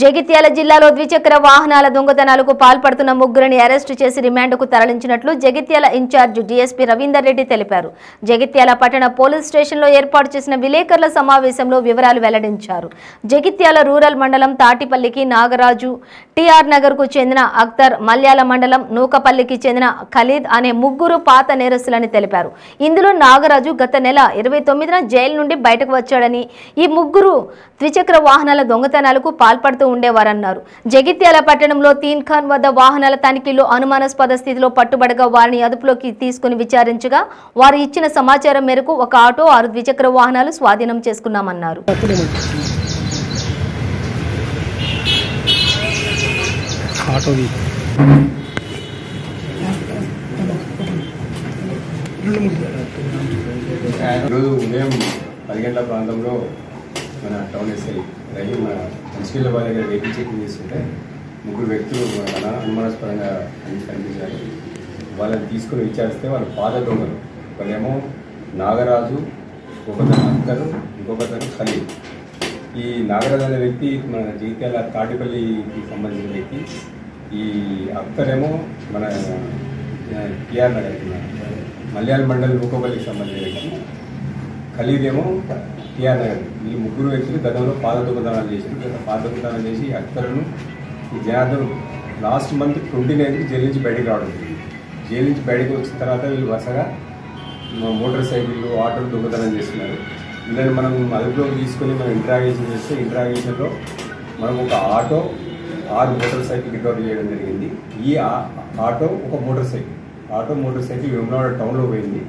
జగిత్యాల జిల్లాలో ద్విచక్ర వాహనాల దొంగతనాలకు పాల్పడుతున్న ముగ్గురిని అరెస్టు చేసి రిమాండ్కు తరలించినట్లు జగిత్యాల ఇన్ఛార్జ్ డీఎస్పీ రవీందర్ రెడ్డి తెలిపారు. జగిత్యాల పట్టణ పోలీస్ స్టేషన్లో ఏర్పాటు చేసిన విలేకరుల సమావేశంలో వివరాలు వెల్లడించారు. జగిత్యాల రూరల్ మండలం తాటిపల్లికి నాగరాజు, టీఆర్ నగర్కు చెందిన అఖ్తర్, మల్యాల మండలం నూకపల్లికి చెందిన ఖలీద్ అనే ముగ్గురు పాత నేరస్తులని తెలిపారు. ఇందులో నాగరాజు గత నెల 29న జైలు నుండి బయటకు వచ్చాడని, ఈ ముగ్గురు ద్విచక్ర వాహనాల దొంగతనాలకు పాల్పడుతూ ఉండేవారన్నారు. జగిత్యాల పట్టణంలో తీన్ ఖాన్ వద్ద వాహనాల తనిఖీలో అనుమానాస్పద స్థితిలో పట్టుబడగా వారిని అదుపులోకి తీసుకుని విచారించగా వారు ఇచ్చిన సమాచారం మేరకు ఒక ఆటో, 6 ద్విచక్ర వాహనాలు స్వాధీనం చేసుకున్నామన్నారు. ఉదయం 10 గంటల ప్రాంతంలో మన టౌన్ ఎస్ఐ రహీం మున్సిపల్ వాళ్ళ దగ్గర వెహికల్ చెకింగ్ చేస్తుంటే ముగ్గురు వ్యక్తులు అనుమానాస్పదంగా కనిపించారు. వాళ్ళని తీసుకుని విచారిస్తే వాళ్ళు పాత దొంగలు. వాళ్ళేమో నాగరాజు, ఇంకొకతను అఖ్తర్, ఇంకొకతను ఖలీద్. ఈ నాగరాజు అనే వ్యక్తి మన జగిత్యాల తాటిపల్లికి సంబంధించిన వ్యక్తి. ఈ అఖ్తర్ ఏమో మన టీఆర్ నగర్కి, మల్యాల మండలం నూకపల్లికి సంబంధించిన వ్యక్తి. ఖలీద్ ఏమో టీఆర్ నగర్. ఈ ముగ్గురు వ్యక్తులు గతంలో పాత దొంగతనాలు చేశారు. పాత దొంగతనాలు చేసి అఖ్తర్ను ఈ జనార్దన్ లాస్ట్ మంత్ 29కి జైలు నుంచి బయటకు రావడం జరిగింది. జైలు నుంచి బయటకు వచ్చిన తర్వాత వీళ్ళు వరుసగా మోటార్ సైకిళ్ళు, ఆటోలు దొంగతనం చేస్తున్నారు. వీళ్ళని మనం అదుపులోకి తీసుకొని మనం ఇంట్రాగేషన్ చేస్తే ఇంట్రాగేషన్లో మనం ఒక ఆటో, 6 మోటార్ సైకిల్ రికవర్ చేయడం జరిగింది. ఈ ఆటో, ఒక మోటార్ సైకిల్ వేములవాడ టౌన్లో పోయింది.